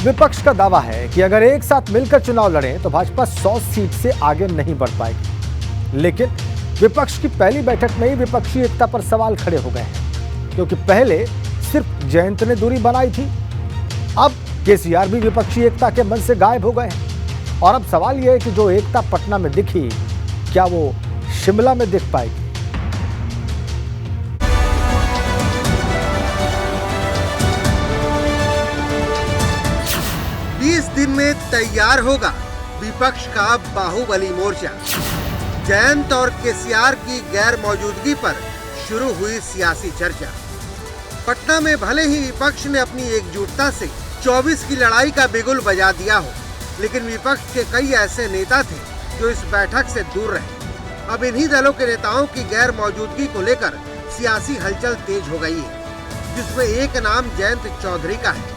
विपक्ष का दावा है कि अगर एक साथ मिलकर चुनाव लड़ें तो भाजपा 100 सीट से आगे नहीं बढ़ पाएगी। लेकिन विपक्ष की पहली बैठक में ही विपक्षी एकता पर सवाल खड़े हो गए हैं, क्योंकि पहले सिर्फ जयंत ने दूरी बनाई थी, अब केसीआर भी विपक्षी एकता के मन से गायब हो गए हैं। और अब सवाल यह है कि जो एकता पटना में दिखी, क्या वो शिमला में दिख पाएगी? दिन में तैयार होगा विपक्ष का बाहुबली मोर्चा। जयंत और केसीआर की गैर मौजूदगी पर शुरू हुई सियासी चर्चा। पटना में भले ही विपक्ष ने अपनी एकजुटता से 24 की लड़ाई का बिगुल बजा दिया हो, लेकिन विपक्ष के कई ऐसे नेता थे जो इस बैठक से दूर रहे। अब इन्हीं दलों के नेताओं की गैर मौजूदगी को लेकर सियासी हलचल तेज हो गई है, जिसमें एक नाम जयंत चौधरी का है,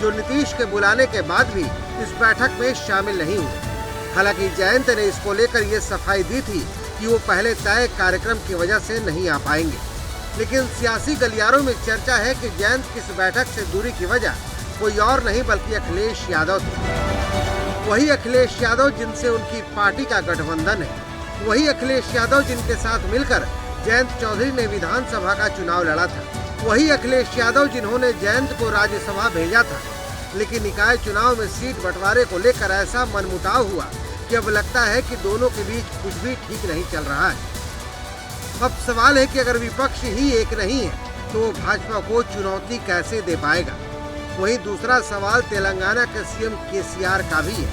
जो नीतीश के बुलाने के बाद भी इस बैठक में शामिल नहीं हुए। हालांकि जयंत ने इसको लेकर ये सफाई दी थी कि वो पहले तय कार्यक्रम की वजह से नहीं आ पाएंगे, लेकिन सियासी गलियारों में चर्चा है कि जयंत की इस बैठक से दूरी की वजह कोई और नहीं बल्कि अखिलेश यादव थे। वही अखिलेश यादव जिनसे उनकी पार्टी का गठबंधन है, वही अखिलेश यादव जिनके साथ मिलकर जयंत चौधरी ने विधानसभा का चुनाव लड़ा था, वही अखिलेश यादव जिन्होंने जयंत को राज्यसभा भेजा था। लेकिन निकाय चुनाव में सीट बंटवारे को लेकर ऐसा मनमुटाव हुआ कि अब लगता है कि दोनों के बीच कुछ भी ठीक नहीं चल रहा है। अब सवाल है कि अगर विपक्ष ही एक नहीं है तो वो भाजपा को चुनौती कैसे दे पाएगा। वहीं दूसरा सवाल तेलंगाना के सीएम केसीआर का भी है,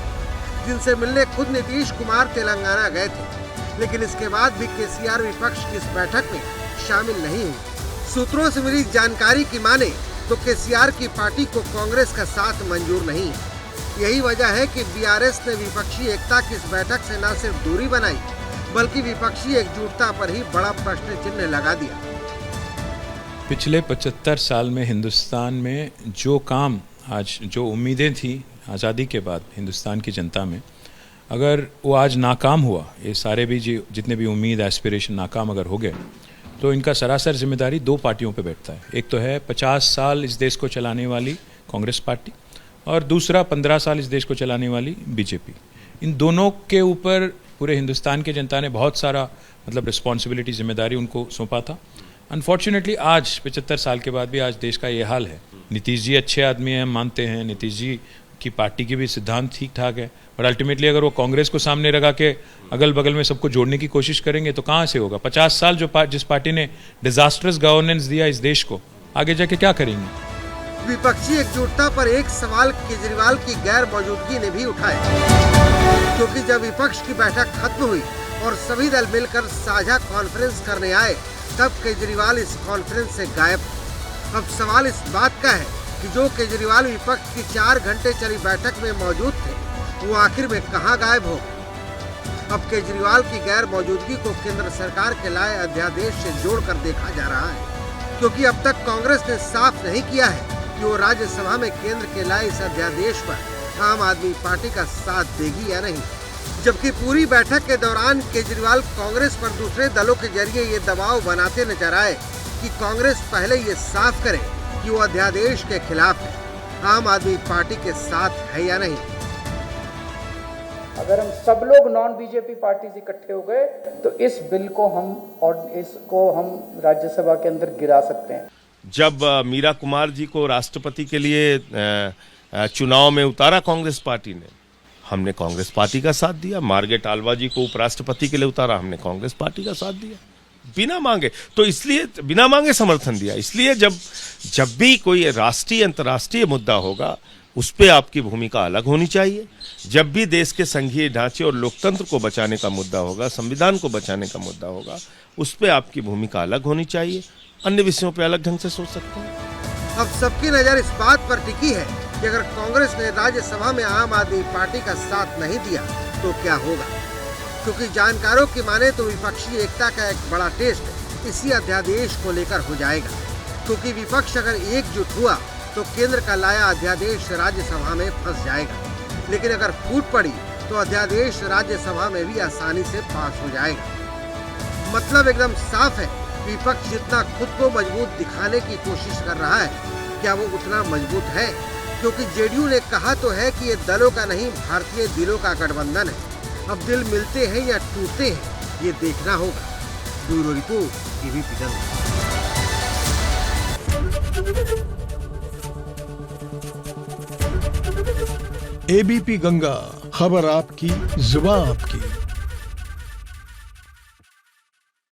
जिनसे मिलने खुद नीतीश कुमार तेलंगाना गए थे, लेकिन इसके बाद भी केसीआर विपक्ष की इस बैठक में शामिल नहीं हुए। सूत्रों से मिली जानकारी की माने तो केसीआर की पार्टी को कांग्रेस का साथ मंजूर नहीं है। यही वजह है कि बीआरएस ने विपक्षी एकता की इस बैठक से न सिर्फ दूरी बनाई, बल्कि विपक्षी एकजुटता पर ही बड़ा प्रश्न चिन्ह लगा दिया। पिछले 75 साल में हिंदुस्तान में जो काम आज, जो उम्मीदें थी आज़ादी के बाद हिंदुस्तान की जनता में, अगर वो आज नाकाम हुआ, ये सारे भी जितने भी उम्मीद एस्पिरेशन नाकाम अगर हो गए, तो इनका सरासर जिम्मेदारी दो पार्टियों पे बैठता है। एक तो है 50 साल इस देश को चलाने वाली कांग्रेस पार्टी, और दूसरा 15 साल इस देश को चलाने वाली बीजेपी। इन दोनों के ऊपर पूरे हिंदुस्तान की जनता ने बहुत सारा रिस्पॉन्सिबिलिटी, जिम्मेदारी उनको सौंपा था। अनफॉर्चुनेटली आज 75 साल के बाद भी आज देश का ये हाल है। नीतीश जी अच्छे आदमी हैं, हम मानते हैं, नीतीश जी की पार्टी के भी सिद्धांत ठीक ठाक है, और अल्टीमेटली अगर वो कांग्रेस को सामने लगा के अगल बगल में सबको जोड़ने की कोशिश करेंगे तो कहाँ से होगा। 50 साल जिस पार्टी ने डिजास्टर्स गवर्नेंस दिया इस देश को, आगे जाके क्या करेंगे। विपक्षी एकजुटता पर एक सवाल केजरीवाल की गैर मौजूदगी ने भी उठाया, क्योंकि जब विपक्ष की बैठक खत्म हुई और सभी दल मिलकर साझा कॉन्फ्रेंस करने आए, तब केजरीवाल इस कॉन्फ्रेंस से गायब। अब सवाल इस बात का है कि जो केजरीवाल विपक्ष की 4 घंटे चली बैठक में मौजूद थे, वो आखिर में कहां गायब हो। अब केजरीवाल की गैर मौजूदगी को केंद्र सरकार के लाए अध्यादेश से जोड़कर देखा जा रहा है, क्योंकि अब तक कांग्रेस ने साफ नहीं किया है कि वो राज्यसभा में केंद्र के लाए इस अध्यादेश पर आम आदमी पार्टी का साथ देगी या नहीं। जबकि पूरी बैठक के दौरान केजरीवाल कांग्रेस पर दूसरे दलों के जरिए ये दबाव बनाते नजर आए कि कांग्रेस पहले ये साफ करे कि वो अध्यादेश के खिलाफ है, आम आदमी पार्टी के साथ है या नहीं। अगर हम सब लोग नॉन बीजेपी पार्टी इकट्ठे हो गए तो इस बिल को हम राज्यसभा के अंदर गिरा सकते हैं। जब मीरा कुमार जी को राष्ट्रपति के लिए चुनाव में उतारा कांग्रेस पार्टी ने, हमने कांग्रेस पार्टी का साथ दिया। मार्गरेट आल्वा जी को उपराष्ट्रपति के लिए उतारा, हमने कांग्रेस पार्टी का साथ दिया बिना मांगे। तो इसलिए बिना मांगे समर्थन दिया। इसलिए जब भी कोई राष्ट्रीय अंतर्राष्ट्रीय मुद्दा होगा, उस पे आपकी भूमिका अलग होनी चाहिए। जब भी देश के संघीय ढांचे और लोकतंत्र को बचाने का मुद्दा होगा, संविधान को बचाने का मुद्दा होगा, उस पे आपकी भूमिका अलग होनी चाहिए। अन्य विषयों पे अलग ढंग से सोच सकते हैं। अब सबकी नजर इस बात पर टिकी है कि अगर कांग्रेस ने राज्यसभा में आम आदमी पार्टी का साथ नहीं दिया तो क्या होगा, क्योंकि जानकारों की माने तो विपक्षी एकता का एक बड़ा टेस्ट इसी अध्यादेश को लेकर हो जाएगा। क्योंकि विपक्ष अगर एकजुट हुआ तो केंद्र का लाया अध्यादेश राज्यसभा में फंस जाएगा, लेकिन अगर फूट पड़ी तो अध्यादेश राज्यसभा में भी आसानी से पास हो जाएगा। मतलब एकदम साफ है, विपक्ष जितना खुद को मजबूत दिखाने की कोशिश कर रहा है, क्या वो उतना मजबूत है? क्योंकि जेडीयू ने कहा तो है कि ये दलों का नहीं भारतीय दिलों का गठबंधन है। अब दिल मिलते हैं या टूटते हैं ये देखना होगा। Bureau report, ABP Ganga. ABP Ganga, खबर आपकी, जुबान आपकी।